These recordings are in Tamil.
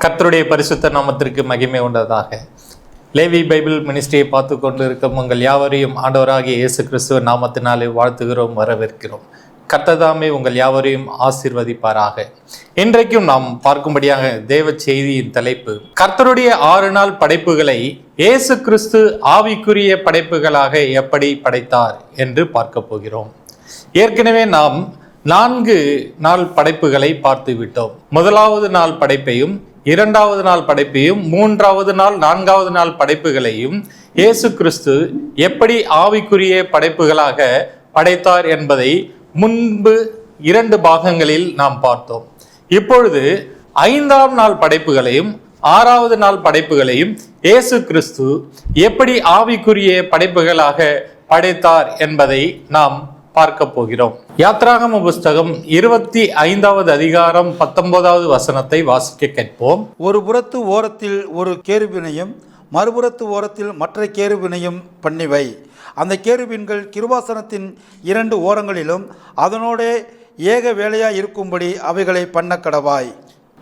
கர்த்தருடைய பரிசுத்த நாமத்திற்கு மகிமை உண்டதாக. லேவி பைபிள் மினிஸ்ட்ரியை பார்த்து கொண்டு இருக்கும் உங்கள் யாவரையும் ஆண்டவராகிய இயேசு கிறிஸ்துவ நாமத்தினாலே வாழ்த்துகிறோம், வரவேற்கிறோம். கர்த்ததாமே உங்கள் யாவரையும் ஆசீர்வதிப்பாராக. இன்றைக்கும் நாம் பார்க்கும்படியாக தேவ செய்தியின் தலைப்பு, கர்த்தருடைய 6 நாள் படைப்புகளை இயேசு கிறிஸ்து ஆவிக்குரிய படைப்புகளாக எப்படி படைத்தார் என்று பார்க்க போகிறோம். ஏற்கனவே நாம் 4 நாள் படைப்புகளை பார்த்து விட்டோம். முதலாவது நாள் படைப்பையும், 2வது நாள் படைப்பையும், 3வது நாள் 4வது நாள் படைப்புகளையும் இயேசு கிறிஸ்து எப்படி ஆவிக்குரிய படைப்புகளாக படைத்தார் என்பதை முன்பு 2 பாகங்களில் நாம் பார்த்தோம். இப்பொழுது 5ஆம் நாள் படைப்புகளையும் 6வது நாள் படைப்புகளையும் இயேசு கிறிஸ்து எப்படி ஆவிக்குரிய படைப்புகளாக படைத்தார் என்பதை நாம் பார்க்க போகிறோம். யாத்ராகம புஸ்தகம் 25வது அதிகாரம் 19வது வசனத்தை வாசிக்க கேட்போம். ஒரு புறத்து ஓரத்தில் ஒரு கேருபினையும் மறுபுறத்து ஓரத்தில் மற்ற கேருபினையும் பண்ணிவை. அந்த கேருபீன்கள் கிருபாசனத்தின் 2 ஓரங்களிலும் அதனோட ஏக வேலையாய் இருக்கும்படி அவைகளை பண்ண கடவாய்.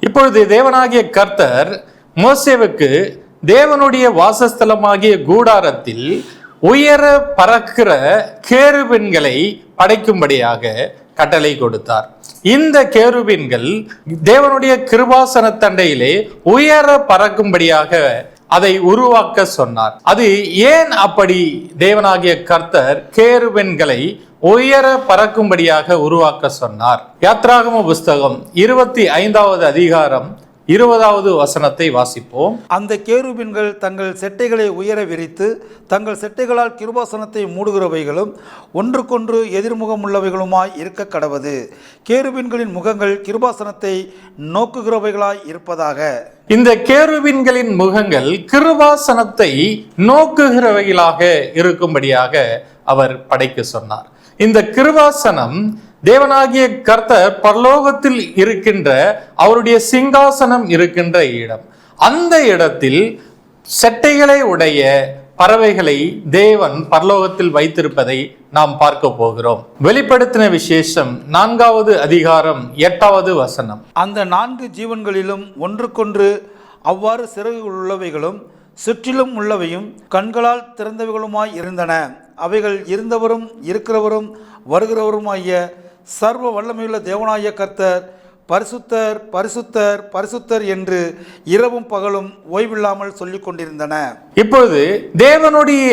இப்பொழுது தேவனாகிய கர்த்தர் மோசேவுக்கு தேவனுடைய வாசஸ்தலமாகிய கூடாரத்தில் உயர பறக்கிற கேருபீன்களை படைக்கும்படியாக கட்டளை கொடுத்தார். இந்த கேருபீன்கள் தேவனுடைய கிருபாசன தண்டையிலே உயர பறக்கும்படியாக அதை உருவாக்க சொன்னார். அது ஏன் அப்படி தேவனாகிய கர்த்தர் கேருபீன்களை உயர பறக்கும்படியாக உருவாக்க சொன்னார்? யாத்ராகம புஸ்தகம் 25வது அதிகாரம் 20வது வசனத்தை வாசிப்போம். அந்த கேருபீன்கள் தங்கள் செட்டைகளை உயர விரித்து தங்கள் செட்டைகளால் கிருபாசனத்தை மூடுகிறவைகளும் ஒன்றுக்கொன்று எதிர்முகம் உள்ளவைகளுமாய் இருக்க கடவது. கேருபீன்களின் முகங்கள் கிருபாசனத்தை நோக்குகிறவைகளாய் இருப்பதாக. இந்த கேருபீன்களின் முகங்கள் கிருபாசனத்தை நோக்குகிறவைகளாக இருக்கும்படியாக அவர் படைக்க சொன்னார். இந்த கிருபாசனம் தேவனாகிய கர்த்தர் பரலோகத்தில் இருக்கின்ற அவருடைய சிங்காசனம் இருக்கின்ற இடம். அந்த இடத்தில் செட்டைகளை உடைய பறவைகளை தேவன் பரலோகத்தில் வைத்திருப்பதை நாம் பார்க்க போகிறோம். வெளிப்படுத்தின விசேஷம் 4வது அதிகாரம் 8வது வசனம். அந்த 4 ஜீவன்களிலும் ஒன்றுக்கொன்று அவ்வாறு சிறகுகள் உள்ளவைகளும் சுற்றிலும் உள்ளவையும் கண்களால் திறந்தவைகளுமாய் இருந்தன. அவைகள் இருந்தவரும் இருக்கிறவரும் வருகிறவருமாகிய சர்வ வல்லமையுள்ள தேவனாகிய கர்த்தர் பரிசுத்தர் பரிசுத்தர் பரிசுத்தர் என்று இரவும் பகலும் ஓய்வில்லாமல் சொல்லிக் கொண்டிருந்தன. இப்பொழுது தேவனுடைய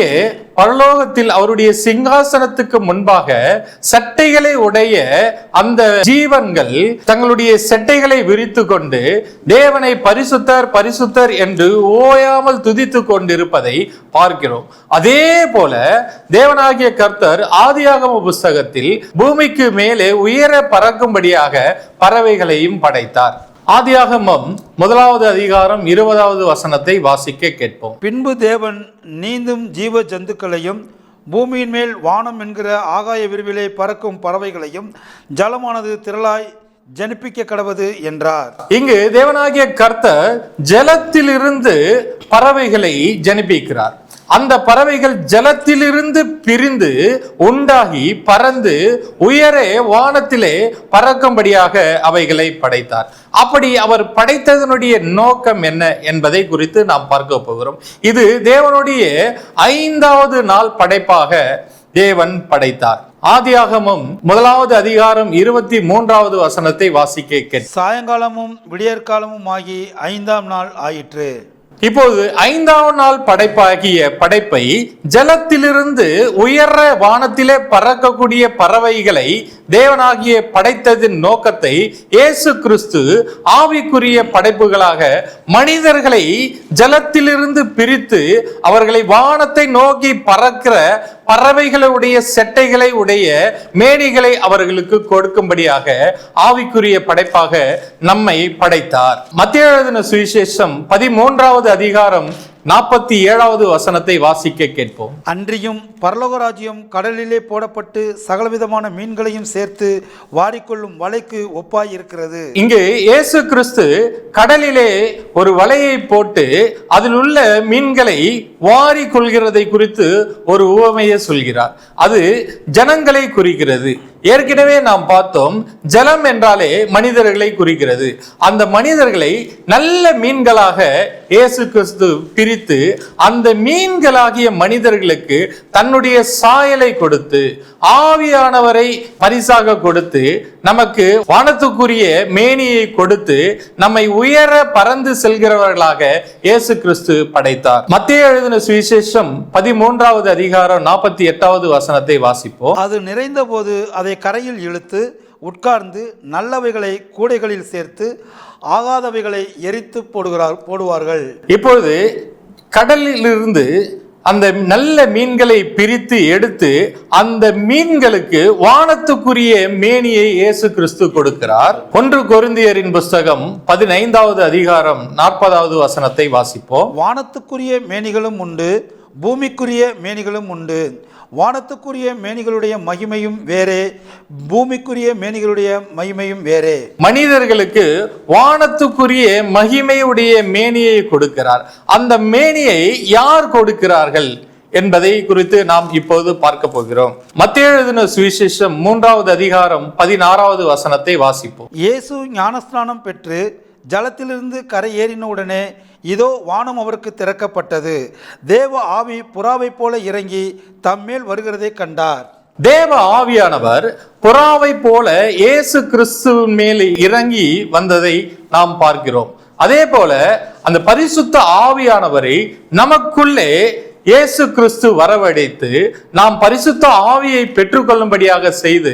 பரலோகத்தில் அவருடைய சிங்காசனத்துக்கு முன்பாக சட்டைகளை உடைய அந்த ஜீவன்கள் தங்களுடைய சட்டைகளை விரித்து கொண்டு தேவனை பரிசுத்தர் பரிசுத்தர் என்று ஓயாமல் துதித்து கொண்டிருப்பதை பார்க்கிறோம். அதே போல தேவனாகிய கர்த்தர் ஆதியாகம புஸ்தகத்தில் பூமிக்கு மேலே உயர பறக்கும்படியாக பறவைகளையும் படைத்தார். ஆதியாகமம் 1வது அதிகாரம் 20வது வசனத்தை வாசிக்க கேட்போம். பின்பு தேவன் நீந்தும் ஜீவ ஜந்துக்களையும் பூமியின் மேல் வானம் என்கிற ஆகாய விரிவிலே பறக்கும் பறவைகளையும் ஜலமானது திரளாய் ஜனிப்பிக்க கடவது என்றார். இங்கு தேவனாகிய கர்த்தர் ஜலத்திலிருந்து பறவைகளை ஜனிப்பிக்கிறார். அந்த பறவைகள் ஜலத்திலிருந்து பிரிந்து உண்டாகி பறந்து உயரே வானத்திலே பறக்கும்படியாக அவைகளை படைத்தார். அப்படி அவர் படைத்ததனுடைய நோக்கம் என்ன என்பதை குறித்து நாம் பார்க்க போகிறோம். இது தேவனுடைய 5வது நாள் படைப்பாக தேவன் படைத்தார். ஆதியாகமம் 1வது அதிகாரம் 23வது வசனத்தை வாசிக்க. சாயங்காலமும் விடியற்காலமும் ஆகி 5ஆம் நாள் ஆயிற்று. இப்போது 5ஆம் நாள் படைப்பாகிய படைப்பை ஜலத்திலிருந்து உயர வானத்திலே பறக்கக்கூடிய பறவைகளை தேவனாகிய படைத்ததின் நோக்கத்தை இயேசு கிறிஸ்து ஆவிக்குரிய படைப்புகளாக மனிதர்களை ஜலத்திலிருந்து பிரித்து அவர்களை வானத்தை நோக்கி பறக்கிற பறவைகளுடைய செட்டைகளை உடைய மேனிகளை அவர்களுக்கு கொடுக்கும்படியாக ஆவிக்குரிய படைப்பாக நம்மை படைத்தார். மத்தேயு எழுதின சுவிசேஷம் 13வது அதிகாரம் 47வது வசனத்தை வாசிக்க கேட்போம். அன்றியும் பரலோக ராஜ்யம் கடலிலே போடப்பட்டு சகலவிதமான மீன்களையும் சேர்த்து வாரிக்கொள்ளும் வலைக்கு ஒப்பாய் இருக்கிறது. இங்கு இயேசு கிறிஸ்து கடலிலே ஒரு வலையை போட்டு அதில் உள்ள மீன்களை வாரி கொள்கிறதை குறித்து ஒரு உவமையை சொல்கிறார். அது ஜனங்களை குறிக்கிறது. ஏற்கனவே நாம் பார்த்தோம், ஜலம் என்றாலே மனிதர்களை குறிக்கிறது. அந்த மனிதர்களை நல்ல மீன்களாக இயேசு கிறிஸ்து பிரித்து அந்த மீன்களாகிய மனிதர்களுக்கு தன்னுடைய சாயலை கொடுத்து ஆவியானவரை பரிசாக கொடுத்து நமக்கு வானத்துக்குரிய மேனியை கொடுத்து நம்மை உயர பறந்து செல்கிறவர்களாக இயேசு கிறிஸ்து படைத்தார். மத்தேயு எழுதின சுவிசேஷம் 13வது அதிகாரம் 48வது வசனத்தை வாசிப்போம். அது நிறைந்த போது அதை கரையில் இழுத்து உட்கார்ந்து நல்லவைகளை கூடைகளில் சேர்த்து ஆகாதவைகளை எரித்து போடுவார்கள். இப்பொழுது கடலிலிருந்து அந்த நல்ல மீன்களை பிரித்து எடுத்து அந்த மீன்களுக்கு வானத்துக்குரிய மேனியை இயேசு கிறிஸ்து கொடுக்கிறார். 1 கொரிந்தியரின் புஸ்தகம் 15வது அதிகாரம் 40வது வசனத்தை வாசிப்போம். வானத்துக்குரிய மேனிகளும் உண்டு, பூமிக்குரிய மேனிகளும் உண்டு. வானத்துக்குரிய மேனிகளுடைய மகிமையும் வேறே, பூமிக்குரிய மேனிகளுடைய மகிமையும் வேறே. மனிதர்களுக்கு வானத்துக்குரிய மகிமையுடைய மேனியை கொடுக்கிறார். அந்த மேனியை யார் கொடுக்கிறார்கள் என்பதை குறித்து நாம் இப்போது பார்க்க போகிறோம். மத்தேயு எழுதின சுவிசேஷம் 3வது அதிகாரம் 16வது வசனத்தை வாசிப்போம். இயேசு ஞானஸ்நானம் பெற்று ஜலத்திலிருந்து கரை ஏறின உடனே இதோ வானம் அவருக்கு திறக்கப்பட்டது. தேவ ஆவி புறாவை போல இறங்கி தம்மேல் வருகிறதை கண்டார். தேவ ஆவியானவர் புறாவை போல இயேசு கிறிஸ்துவின் மேல் இறங்கி வந்ததை நாம் பார்க்கிறோம். அதே போல அந்த பரிசுத்த ஆவியானவரை நமக்குள்ளே இயேசு கிறிஸ்து வரவழைத்து நாம் பரிசுத்த ஆவியை பெற்றுக்கொள்ளும்படியாக செய்து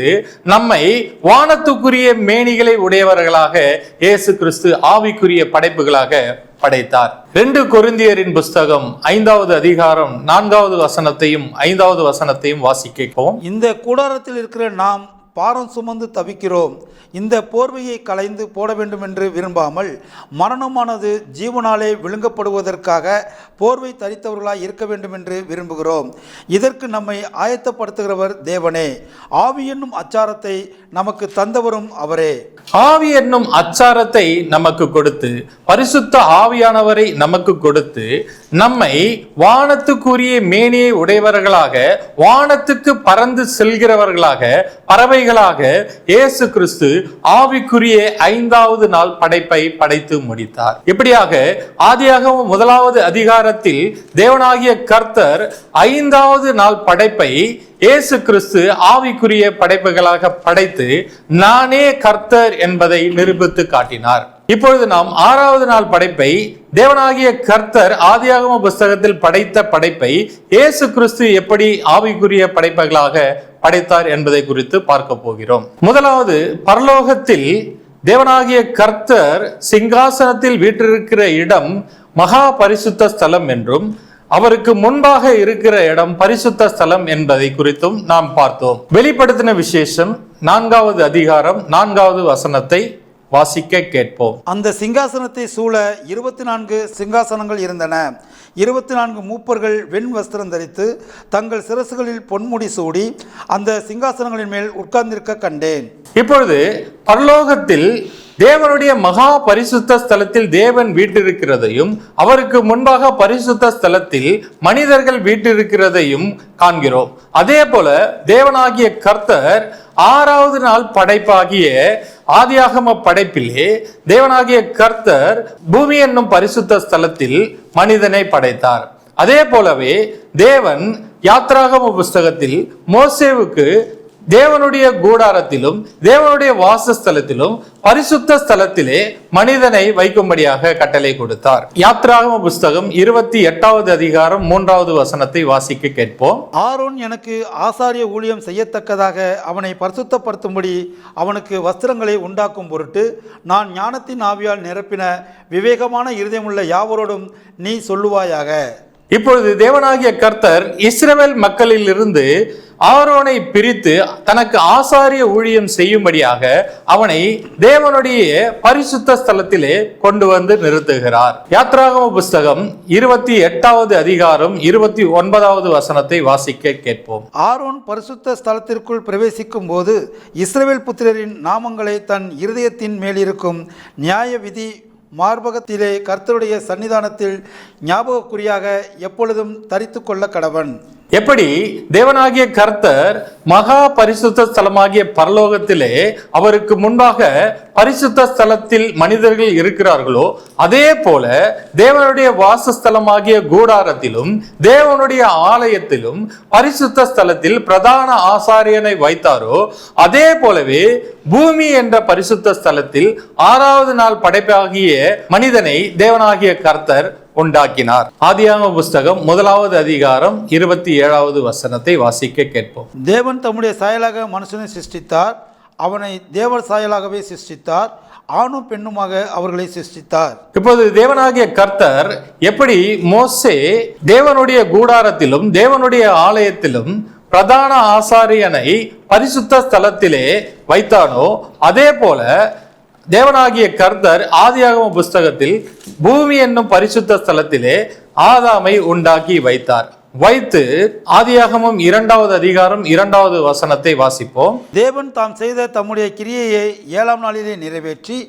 நம்மை வானத்துக்குரிய மேனிகளை உடையவர்களாக இயேசு கிறிஸ்து ஆவிக்குரிய படைப்புகளாக படைத்தார். 2 கொரிந்தியரின் புஸ்தகம் 5வது அதிகாரம் 4வது வசனத்தையும் 5வது வசனத்தையும் வாசிக்கிறோம். இந்த கூடாரத்தில் இருக்கிற நாம் பாரம் சுமந்து தவிக்கிறோம். இந்த போர்வையை களைந்து போட வேண்டும் என்று விரும்பாமல் மரணமானது ஜீவனாலே விழுங்கப்படுவதற்காக போர்வை தரித்தவர்களாய் இருக்க வேண்டும் என்று விரும்புகிறோம். இதற்கு நம்மை ஆயத்தப்படுத்துகிறவர் தேவனே. ஆவி என்னும் அச்சாரத்தை நமக்கு தந்தவரும் அவரே. ஆவி என்னும் அச்சாரத்தை நமக்கு கொடுத்து பரிசுத்த ஆவியானவரை நமக்கு கொடுத்து நம்மை வானத்துக்குரிய மேனியை உடையவர்களாக வானத்துக்கு பறந்து செல்கிறவர்களாக பறவைகளாக இயேசு கிறிஸ்து ஆவிக்குரிய 5வது நாள் படைப்பை படைத்து முடித்தார். இப்படியாக ஆதியாகமம் 1வது அதிகாரத்தில் தேவனாகிய கர்த்தர் 5வது நாள் படைப்பை இயேசு கிறிஸ்து ஆவிக்குரிய படைப்புகளாக படைத்து நானே கர்த்தர் என்பதை நிரூபித்து காட்டினார். இப்பொழுது நாம் 6வது நாள் படைப்பை தேவனாகிய கர்த்தர் ஆதியாகம புஸ்தகத்தில் படைத்த படைப்பை இயேசு கிறிஸ்து எப்படி ஆவிக்குரிய படைப்புகளாக படைத்தார் என்பதை குறித்து பார்க்க போகிறோம். முதலாவது, பரலோகத்தில் தேவனாகிய கர்த்தர் சிங்காசனத்தில் வீற்றிருக்கிற இடம் மகா பரிசுத்த ஸ்தலம் என்றும் அவருக்கு முன்பாக இருக்கிற இடம் பரிசுத்த ஸ்தலம் என்பதை குறித்தும் நாம் பார்த்தோம். வெளிப்படுத்தின விசேஷம் 4வது அதிகாரம் 4வது வசனத்தை வாசிக்க கேட்போம். அந்த சிங்காசனத்தை சூழ 24 சிங்காசனங்கள் இருந்தன. 24 மூப்பர்கள் வெண் வஸ்திரம் தரித்து தங்கள் சிரசுகளில் பொன்முடி சூடி அந்த சிங்காசனங்களின் மேல் உட்கார்ந்திருக்க கண்டேன். இப்பொழுது பரலோகத்தில் தேவனுடைய மகா பரிசுத்த ஸ்தலத்தில் தேவன் வீட்டிருக்கிறதையும் அவருக்கு முன்பாக பரிசுத்த ஸ்தலத்தில் மனிதர்கள் வீட்டிருக்கிறதையும் காண்கிறோம். அதே போல தேவனாகிய கர்த்தர் 6வது நாள் படைப்பாகிய ஆதியாகம படைப்பிலே தேவனாகிய கர்த்தர் பூமி என்னும் பரிசுத்த ஸ்தலத்தில் மனிதனை படைத்தார். அதே போலவே தேவன் யாத்ராகம புஸ்தகத்தில் மோசேவுக்கு தேவனுடைய கூடாரத்திலும் தேவனுடைய வாசஸ்தலத்திலும் பரிசுத்த ஸ்தலத்திலே மனிதனை வைக்கும்படியாக கட்டளை கொடுத்தார். யாத்ராகம புஸ்தகம் 28வது அதிகாரம் 3வது வசனத்தை வாசிக்க கேட்போம். ஆரோன் எனக்கு ஆசாரிய ஊழியம் செய்யத்தக்கதாக அவனை பரிசுத்தப்படுத்தும்படி அவனுக்கு வஸ்திரங்களை உண்டாக்கும் பொருட்டு நான் ஞானத்தின் ஆவியால் நிரப்பின விவேகமான இருதயமுள்ள யாவரோடும் நீ சொல்லுவாயாக. இப்பொழுது தேவனாகிய கர்த்தர் இஸ்ரவேல் மக்களில் இருந்து ஆரோனை பிரித்து தனக்கு ஆசாரிய ஊழியம் செய்யும்படியாக அவனை தேவனுடைய பரிசுத்த ஸ்தலத்திலே கொண்டு வந்து நிறுத்துகிறார். யாத்ராகம புஸ்தகம் 28வது அதிகாரம் 29வது வசனத்தை வாசிக்க கேட்போம். ஆரோன் பரிசுத்த ஸ்தலத்திற்குள் பிரவேசிக்கும் போது இஸ்ரவேல் புத்திரரின் நாமங்களை தன் இருதயத்தின் மேலிருக்கும் நியாய விதி மார்பகத்திலே கர்த்தருடைய சன்னிதானத்தில் ஞாபகக்குறியாக எப்பொழுதும் தரித்து கொள்ள கடவன். எப்படி தேவனாகிய கர்த்தர் மகா பரிசுத்த ஸ்தலமாகிய பரலோகத்திலே அவருக்கு முன்பாக பரிசுத்த ஸ்தலத்தில் மனிதர்கள் இருக்கிறார்களோ அதே போல தேவனுடைய வாசஸ்தலமாகிய கூடாரத்திலும் தேவனுடைய ஆலயத்திலும் பரிசுத்த ஸ்தலத்தில் பிரதான ஆசாரியனை வைத்தாரோ அதே போலவே பூமி என்ற பரிசுத்த ஸ்தலத்தில் 6வது நாள் படைப்பாகிய மனிதனை தேவனாகிய கர்த்தர் உண்டாக்கினார். ஆதியாகம புஸ்தகம் 1வது அதிகாரம் 27வது வசனத்தை வாசிக்க கேட்போம். தேவன் தம்முடைய சாயலாக மனுஷனை சிருஷ்டித்தார், அவனை தேவர் சாயலாகவே சிருஷ்டித்தார், ஆணும் பெண்ணுமாக அவர்களை சிருஷ்டித்தார். இப்போது தேவனாகிய கர்த்தர் எப்படி மோசே தேவனுடைய கூடாரத்திலும் தேவனுடைய ஆலயத்திலும் பிரதான ஆசாரியனை பரிசுத்த ஸ்தலத்திலே வைத்தானோ அதே போல தேவனாகிய கர்த்தர் ஆதியாகம புஸ்தகத்தில் பூமி என்னும் பரிசுத்த ஸ்தலத்திலே ஆதாமை உண்டாக்கி வைத்தார். வைத்து ஆதியாகமம் 2வது அதிகாரம் 2வது வசனத்தை வாசிப்போம். தேவன் தாம் செய்த தம்முடைய கிரியையை 7ஆம் நாளிலே நிறைவேற்றி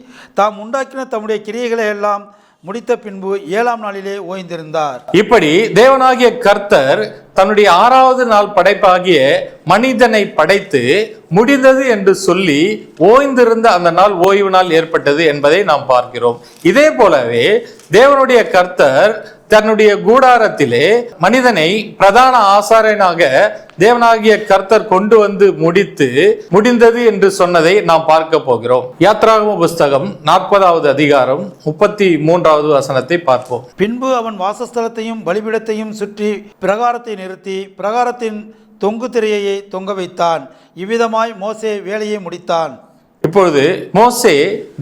தாம் உண்டாக்கின தம்முடைய கிரியைகளை எல்லாம் முடித்த பின்பு 7ஆம் நாளிலே ஓய்ந்திருந்தார். இப்படி தேவனாகிய கர்த்தர் தன்னுடைய 6வது நாள் படைப்பாகிய மனிதனை படைத்து முடிந்தது என்று சொல்லி ஓய்ந்திருந்த அந்த நாள் ஓய்வு நாள் ஏற்பட்டது என்பதை நாம் பார்க்கிறோம். இதே போலவே தேவனுடைய கர்த்தர் தன்னுடைய கூடாரத்திலே மனிதனை பிரதான ஆசாரியனாக தேவனாகிய கர்த்தர் கொண்டு வந்து முடிந்தது என்று சொன்னதை நாம் பார்க்க போகிறோம். யாத்ராகம புஸ்தகம் 40வது அதிகாரம் 33வது வசனத்தை பார்ப்போம். பின்பு அவன் வாசஸ்தலத்தையும் பலிபீடத்தையும் சுற்றி பிரகாரத்தை நிறுத்தி பிரகாரத்தின் தொங்கு திரையை தொங்க வைத்தான். இவ்விதமாய் மோசே வேலையை முடித்தான். இப்பொழுது மோசே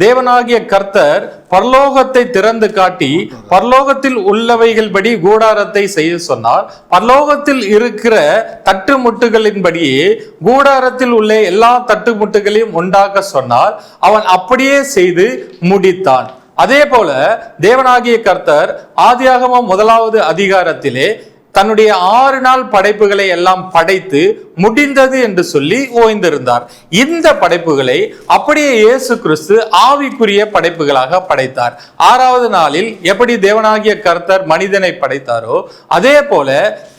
தேவனாகிய கர்த்தர் பரலோகத்தை திறந்து காட்டி பரலோகத்தில் உள்ளவைகள் படி கூடாரத்தை செய்ய சொன்னார். பரலோகத்தில் இருக்கிற தட்டுமுட்டுகளின்படியே கூடாரத்தில் உள்ள எல்லா தட்டுமுட்டுகளையும் உண்டாக்க சொன்னார். அவன் அப்படியே செய்து முடித்தான். அதே போல தேவனாகிய கர்த்தர் ஆதியாகமம் 1வது அதிகாரத்திலே தன்னுடைய 6 நாள் படைப்புகளை எல்லாம் படைத்து முடிந்தது என்று சொல்லி ஓய்ந்திருந்தார். இந்த படைப்புகளை அப்படியே இயேசு கிறிஸ்து ஆவிக்குரிய படைப்புகளாக படைத்தார். 6வது நாளில் எப்படி தேவனாகிய கர்த்தர் மனிதனை படைத்தாரோ அதே போல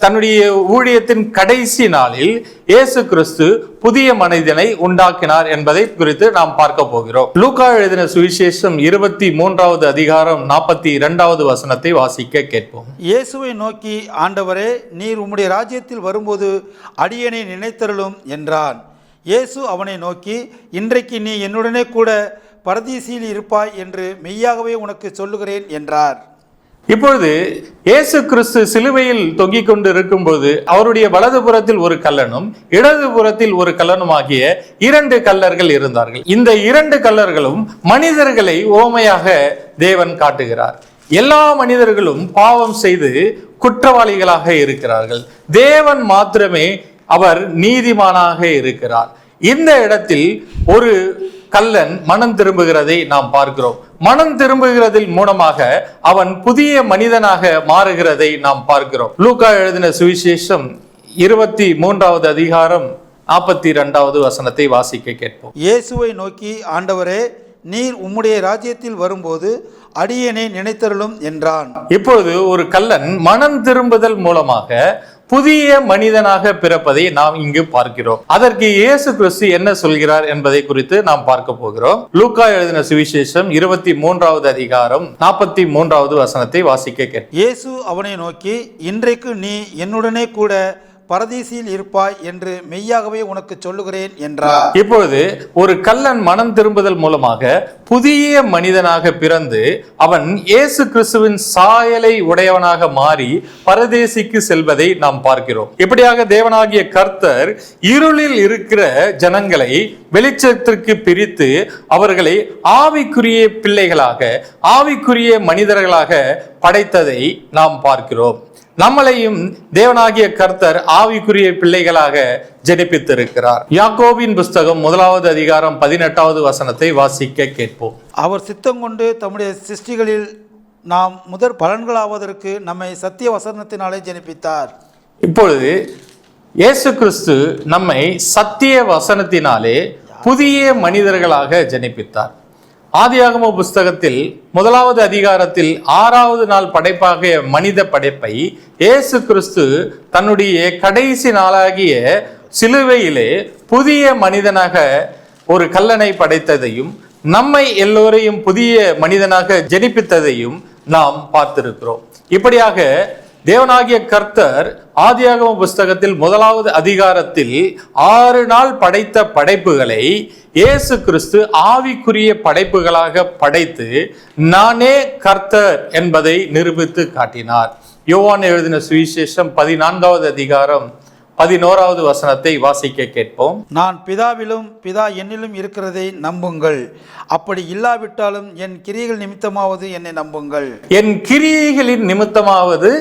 தன்னுடைய ஊழியத்தின் கடைசி நாளில் இயேசு கிறிஸ்து புதிய மனிதனை உண்டாக்கினார் என்பதை குறித்து நாம் பார்க்க போகிறோம். லூக்கா எழுதின சுவிசேஷம் 23வது அதிகாரம் 42வது வசனத்தை வாசிக்க கேட்போம். இயேசுவை நோக்கி, ஆண்டவரே, நீர் உம்முடைய ராஜ்யத்தில் வரும்போது அடியேனை நினைத்தருளும் என்றான். இயேசு அவனை நோக்கி, இன்றைக்கு நீ என்னுடனே கூட பரதீசில் இருப்பாய் என்று மெய்யாகவே உனக்கு சொல்லுகிறேன் என்றார். இப்பொழுது இயேசு கிறிஸ்து சிலுவையில் தொங்கிக் கொண்டு இருக்கும்போது அவருடைய வலதுபுறத்தில் ஒரு கல்லனும் இடதுபுறத்தில் ஒரு கல்லனும் ஆகிய 2 கல்லர்கள் இருந்தார்கள். இந்த 2 கல்லர்களும் மனிதர்களை ஓமையாக தேவன் காட்டுகிறார். எல்லா மனிதர்களும் பாவம் செய்து குற்றவாளிகளாக இருக்கிறார்கள். தேவன் மாத்திரமே அவர் நீதிமானாக இருக்கிறார். இந்த இடத்தில் ஒரு கல்லன் மனம் திரும்புகிறதை நாம் பார்க்கிறோம். மனம் திரும்புகிறதில் மூலமாக அவன் புதிய மனிதனாக மாறுகிறதை நாம் பார்க்கிறோம். லூக்கா எழுதின சுவிசேஷம் 23வது அதிகாரம் 42வது வசனத்தை வாசிக்க கேட்போம். இயேசுவை நோக்கி, ஆண்டவரே, நீர் உம்முடைய ராஜ்யத்தில் வரும்போது அடியேனை நினைத்தருளும் என்றான். இப்பொழுது ஒரு கல்லன் மனம் திரும்புதல் மூலமாக புதிய மனிதனாக பிறப்பதை நாம் இங்கு பார்க்கிறோம். அதற்கு இயேசு கிறிஸ்து என்ன சொல்கிறார் என்பதை குறித்து நாம் பார்க்க போகிறோம். லூக்கா எழுதின சுவிசேஷம் 23வது அதிகாரம் 43வது வசனத்தை வாசிக்க கேட்போம். இயேசு அவனை நோக்கி, இன்றைக்கு நீ என்னுடனே கூட பரதீசில் இருப்பாய் என்று மெய்யாகவே உனக்கு சொல்லுகிறேன் என்றார். இப்பொழுது ஒரு கல்லன் மனம் திரும்புதல் மூலமாக புதிய மனிதனாக பிறந்து அவன் இயேசு கிறிஸ்துவின் சாயலை உடையவனாக மாறி பரதேசிக்கு செல்வதை நாம் பார்க்கிறோம். இப்படியாக தேவனாகிய கர்த்தர் இருளில் இருக்கிற ஜனங்களை வெளிச்சத்திற்கு பிரித்து அவர்களை ஆவிக்குரிய பிள்ளைகளாக ஆவிக்குரிய மனிதர்களாக படைத்ததை நாம் பார்க்கிறோம். நம்மளையும் தேவனாகிய கர்த்தர் ஆவிக்குரிய பிள்ளைகளாக ஜெனிப்பித்திருக்கிறார். யாக்கோபின் புஸ்தகம் 1வது அதிகாரம் 18வது வசனத்தை வாசிக்க கேட்போம். அவர் சித்தம் கொண்டு தம்முடைய சிருஷ்டிகளில் நாம் முதற் பலன்களாவதற்கு நம்மை சத்திய வசனத்தினாலே ஜெனிப்பித்தார். இப்பொழுது இயேசு கிறிஸ்து நம்மை சத்திய வசனத்தினாலே புதிய மனிதர்களாக ஜெனிப்பித்தார். ஆதியாகம புஸ்தகத்தில் 1வது அதிகாரத்தில் 6வது நாள் படைப்பாகிய மனித படைப்பை இயேசு கிறிஸ்து தன்னுடைய கடைசி நாளாகிய சிலுவையிலே புதிய மனிதனாக ஒரு கல்லனை படைத்ததையும் நம்மை எல்லோரையும் புதிய மனிதனாக ஜெனிப்பித்ததையும் நாம் பார்த்திருக்கிறோம். இப்படியாக தேவனாகிய கர்த்தர் ஆதியாகம புஸ்தகத்தில் 1வது அதிகாரத்தில் 6 நாள் படைத்த படைப்புகளை இயேசு கிறிஸ்து ஆவிக்குரிய படைப்புகளாக படைத்து நானே கர்த்தர் என்பதை நிரூபித்து காட்டினார். யோவான் எழுதின சுவிசேஷம் 14வது அதிகாரம் 11வது வசனத்தை வாசிக்க கேட்போம். நான் பிதாவிலும் பிதா என்னிலும் இருக்கிறதை நம்புங்கள், அப்படி இல்லாவிட்டாலும் என் கிரியைகள் நிமித்தமாவது என்னை நம்புங்கள். என் கிரியைகளின் நிமித்தமாவது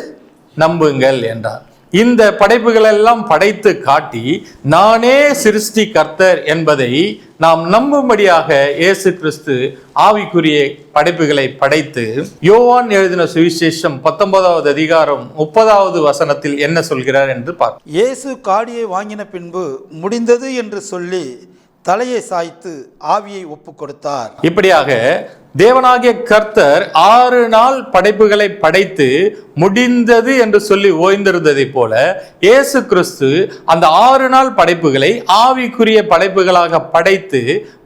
நம்புங்கள் என்றார். இந்த படைப்புகள் எல்லாம் படைத்து காட்டி நானே சிருஷ்டி கர்த்தர் என்பதை நாம் நம்பும்படியாக இயேசு கிறிஸ்து ஆவிக்குரிய படைப்புகளை படைத்து யோவான் எழுதின சுவிசேஷம் 19வது அதிகாரம் 30வது வசனத்தில் என்ன சொல்கிறார் என்று பார்ப்போம். இயேசு காடியை வாங்கின பின்பு முடிந்தது என்று சொல்லி தலையை சாய்த்து ஆவியை ஒப்பு கொடுத்தார். இப்படியாக தேவனாகிய கர்த்தர் 6 நாள் படைப்புகளை படைத்து முடிந்தது என்று சொல்லி ஓய்ந்திருந்ததை போல இயேசு கிறிஸ்து அந்த 6 நாள் படைப்புகளை ஆவிக்குரிய படைப்புகளாக படைத்து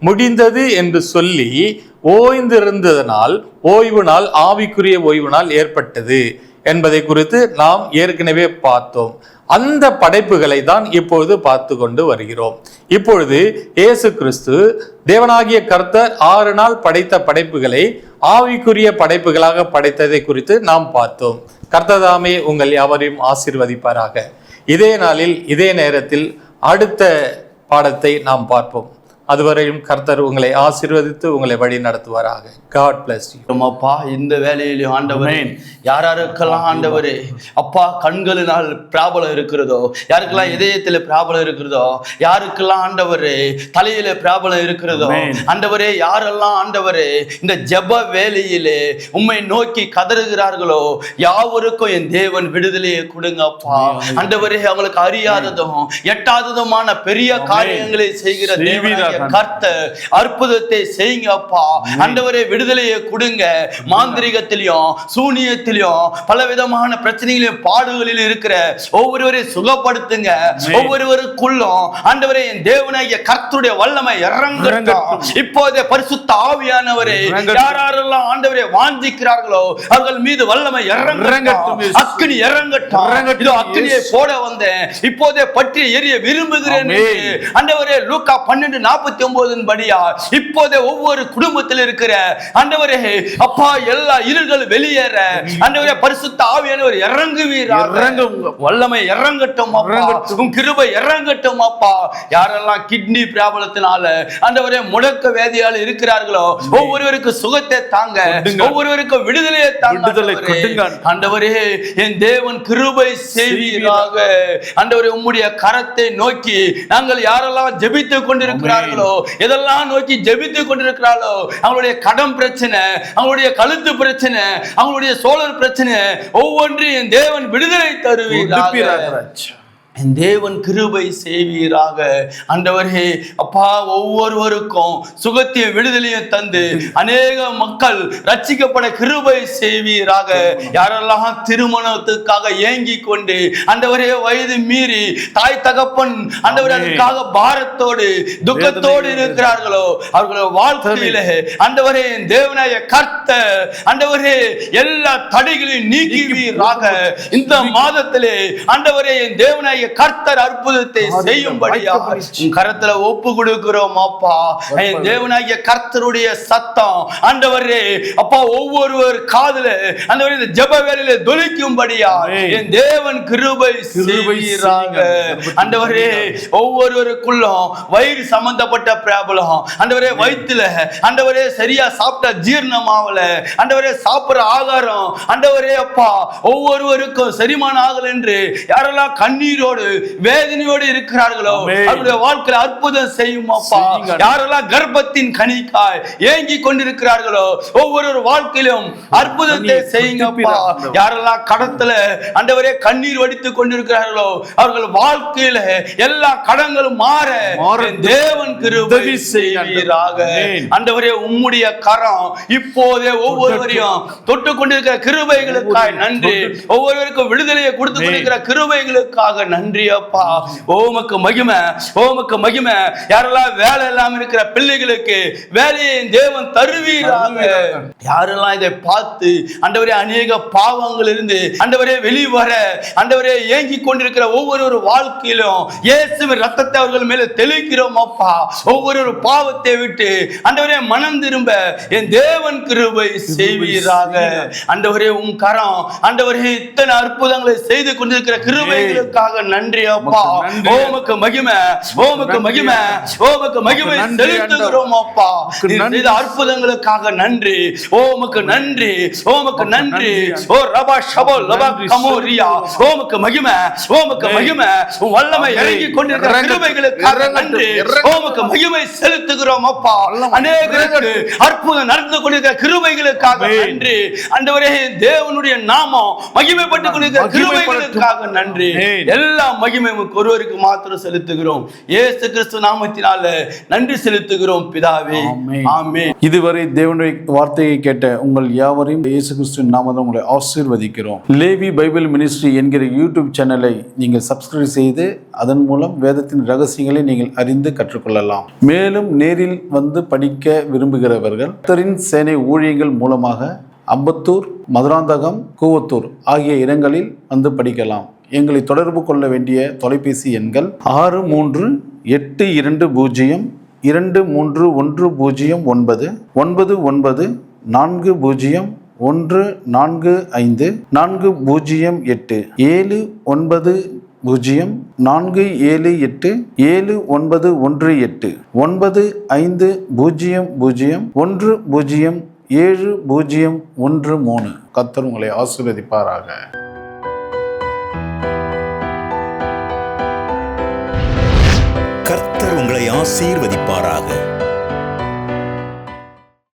முடிந்தது என்று சொல்லி ஓய்ந்திருந்ததனால் ஓய்வு நாள் ஆவிக்குரிய ஓய்வு நாள் ஏற்பட்டது என்பதை குறித்து நாம் ஏற்கனவே பார்த்தோம். அந்த படைப்புகளை தான் இப்பொழுது பார்த்து கொண்டு வருகிறோம். இப்பொழுது இயேசு கிறிஸ்து தேவனாகிய கர்த்தர் 6 நாள் படைத்த படைப்புகளை ஆவிக்குரிய படைப்புகளாக படைத்ததை குறித்து நாம் பார்த்தோம். கர்த்ததாமே உங்கள் யாவரையும் ஆசீர்வதிப்பாராக. இதே நாளில் இதே நேரத்தில் அடுத்த பாடத்தை நாம் பார்ப்போம். அதுவரையும் கர்த்தர் உங்களை ஆசீர்வதித்து உங்களை வழி நடத்துவாராக. God bless you. அப்பா, இந்த வேலையிலும் ஆண்டவரே, யாராருக்கெல்லாம் ஆண்டவரே அப்பா கண்களினால் பிராபலம் இருக்கிறதோ, யாருக்கெல்லாம் இதயத்தில் பிராபலம் இருக்கிறதோ, யாருக்கெல்லாம் ஆண்டவரே தலையில பிராபலம் இருக்கிறதோ, ஆண்டவரே யாரெல்லாம் ஆண்டவரே இந்த ஜெப வேலையிலே உம்மை நோக்கி கதறுகிறார்களோ யாவருக்கும் என் தேவன் விடுதலையை கொடுங்க அப்பா. ஆண்டவரே அவங்களுக்கு அறியாததும் எட்டாததுமான பெரிய காரியங்களை செய்கிற தேவனாகிய கர்த்தர் அற்புதத்தை செய்யுங்க அப்பா. ஆண்டவரே விடுதலையை கொடுங்க. மாந்திரிகத்திலையும் சூனியத்திலையும் பலவிதமான பிரச்சனைகளையும் பாடுகளில் இருக்கிற ஒவ்வொருவரையும் சுகப்படுத்துங்க. ஒவ்வொருவருக்குள்ளும் ஆண்டவரே என் தேவனாகிய கர்த்தருடைய வல்லமை இறங்கட்டும். இப்போதே பரிசுத்த ஆவியானவரே யாரெல்லாம் ஆண்டவரே வாஞ்சிக்கிறார்களோ அவர்கள் மீது வல்லமை இறங்கட்டும். அக்கினி இறங்கட்டும். இதோ அக்கினியை போட வந்தேன், இப்போதே பற்றி எரிய விரும்புகிறேன். ஆண்டவரே லூக்கா 12:49 படியா இப்போதே ஒவ்வொரு குடும்பத்தில் இருக்கிற ஆண்டவரே அப்பா எல்லா இருள்கள் வெளியேற ஆண்டவரே பரிசுத்த ஆவியானவர் இறங்குவீராக. வல்லமை இறங்கட்டும் அப்பா. உம் கிருபை இறங்கட்டும் அப்பா. யாரெல்லாம் கிட்னி பிராபலத்தினால ஆண்டவரே முடக்க வேதியால் இருக்கிறார்களோ ஒவ்வொருவருக்கு சுகத்தை தாங்க, ஒவ்வொருவருக்கு விடுதலையை தாங்க. ஆண்டவரே என் தேவன் கிருபை செய்வீராக. ஆண்டவரே உம்முடைய கரத்தை நோக்கி நாங்கள் யாரெல்லாம் ஜெபித்துக் கொண்டிருக்கிறார்களோ, எதெல்லாம் நோக்கி ஜெபித்துக் கொண்டிருக்கிறார்களோ, அவங்களுடைய கடன் பிரச்சனை, அவங்களுடைய கழுத்து பிரச்சனை, அவங்களுடைய சோழர் பிரச்சனை ஒவ்வொன்றையும் என் தேவன் விடுதலை தருவீராக. என் தேவன் கிருபை செய்வீராக. ஆண்டவரே அப்பா ஒவ்வொருவருக்கும் சுகத்தையும் விடுதலையும் தந்து அநேக மக்கள் ரட்சிக்கப்பட கிருபை செய்வீராக. யாரெல்லாம் திருமணத்துக்காக ஏங்கி கொண்டு ஆண்டவரே வயது மீறி தாய் தகப்பன் ஆண்டவரே அதுக்காக பாரத்தோடு துக்கத்தோடு இருக்கிறார்களோ அவர்கள் வாழ்க்கையில ஆண்டவரே என் தேவனாய கர்த்தர் ஆண்டவரே எல்லா தடைகளையும் நீக்குவீராக. இந்த மாதத்திலே ஆண்டவரே என் தேவனாய கர்த்தர் அற்புதத்தை செய்யும்படியா கரத்துல ஒப்பு கொடுக்கிறோம் அப்பா. என் தேவனாகிய கர்த்தருடைய சத்தம் ஆண்டவரே அப்பா ஒவ்வொருவர் காதுல ஆண்டவரே இந்த ஜெப வேளையில தொனிக்கும்படியா என் தேவன் கிருபை செய்வீராக. ஆண்டவரே ஒவ்வொருவருக்குள்ளும் வயிறு சம்பந்தப்பட்ட பிராபலம் ஆண்டவரே வயிற்றுல ஆண்டவரே சரியா சாப்பிட்ட ஜீரணம் ஆகல, ஆண்டவரே சாப்பிடுற ஆகாரம் ஆண்டவரே அப்பா ஒவ்வொருவருக்கும் செரிமானம் ஆகல என்று யாரெல்லாம் கண்ணீரோடு வேதனையோடு இருக்கிறார்களோ அவருடைய வாழ்க்கையில் அற்புதம் செய்யும் அப்பா. யாரெல்லாம் கர்ப்பத்தின் கனிக்காய் ஏங்கி கொண்டிருக்கிறார்களோ ஒவ்வொரு வாழ்க்கையிலும் அற்புதத்தை செய்யுங்க அப்பா. யாரெல்லாம் கடத்துல ஆண்டவரே கண்ணீர் வடித்துக் கொண்டிருக்கிறார்களோ அவர்கள் வாழ்க்கையில எல்லா கடன்களும் மாற தேவன் கிருபை செய்வீராக. ஆண்டவரே, உம்முடைய கரம் இப்போதே ஒவ்வொருவரையும் தொட்டு கொண்டிருக்கிற கிருபைகளுக்காக நன்றி. ஒவ்வொருவருக்கும் விடுதலையை கொடுத்து கொண்டிருக்கிற கிருபைகளுக்காக நன்றி அப்பா. ஓமக்கு மகிமை, ஓமக்கு மகிமை. யாரெல்லாம் வேலை இல்லாம இருக்கிற பிள்ளைகளுக்கு வேலையை தேவன் தருவீராக. யாரெல்லாம் இதை பார்த்து ஆண்டவரே அநேக பாவங்கள் இருந்து ஆண்டவரே வெளிவர ஆண்டவரே ஏங்கி கொண்டிருக்கிற ஒவ்வொரு வாழ்க்கையிலும் இயேசுவின் ரத்தத்தை அவர்கள் மேல தெளிக்கிறோம் அப்பா. ஒவ்வொரு பாவத்தை விட்டு ஆண்டவரே மனம் திரும்ப என் தேவன் கிருபை செய்வீராக. ஆண்டவரே, உம் கரம் ஆண்டவரே இத்தனை அற்புதங்களை செய்து கொண்டிருக்கிற கிருபைகளுக்காக நன்றி அப்பா. ஓமக்கு மகிமை, ஓமக்கு மகிமை, ஓமக்கு மகிமை செலுத்துகிறோம் அப்பா. செய்த அற்புதங்களுக்காக நன்றி. ஓமக்கு நன்றி, ஓமக்கு நன்றி. ஓ ரபா ஷபோ லபா கமோரியா. ஓமக்கு மகிமை, ஓமக்கு மகிமை. வல்லமை இறங்கி கொண்டிருக்கிற கிருபைகளுக்காக நன்றி. ஓமக்கு மகிமை செலுத்துகிறோம் அப்பா. அநேகருக்கு அற்புதம் நடந்து கொண்டிருக்கிற கிருபைகளுக்காக நன்றி. ஆண்டவரே, தேவனுடைய நாமம் மகிமைப்பட்டுக் கொண்டிருக்கிற கிருபைகளுக்காக நன்றி. எல்லா மகிமை ஒருவருக்கு மாத்திரம் செலுத்துகிறோம். இயேசு கிறிஸ்து நாமத்தினால நன்றி செலுத்துகிறோம் பிதாவே. ஆமென். இதுவரை தேவனுடைய வார்த்தையை கேட்ட உங்கள் யாவரையும் இயேசு கிறிஸ்துவின் நாமத்தில் உங்களை ஆசீர்வதிக்கிறோம். லேவி பைபிள் மினிஸ்ட்ரி என்கிற யூடியூப் சேனலை நீங்கள் சப்ஸ்கிரைப் செய்து அதன் மூலம் வேதத்தின் ரகசியங்களை நீங்கள் அறிந்து கற்றுக்கொள்ளலாம். மேலும் நேரில் வந்து படிக்க விரும்புகிறவர்கள் கர்த்தரின் சேனை ஊழியங்கள் மூலமாக அம்பத்தூர், மதுராந்தகம், கூவத்தூர் ஆகிய இடங்களில் வந்து படிக்கலாம். எங்களை தொடர்பு கொள்ள வேண்டிய தொலைபேசி எண்கள் 6382202310 99 401445 408 790478718 9500107013. கர்த்தர் உங்களை ஆசீர்வதிப்பாராக. கர்த்தர் உங்களை ஆசீர்வதிப்பாராக.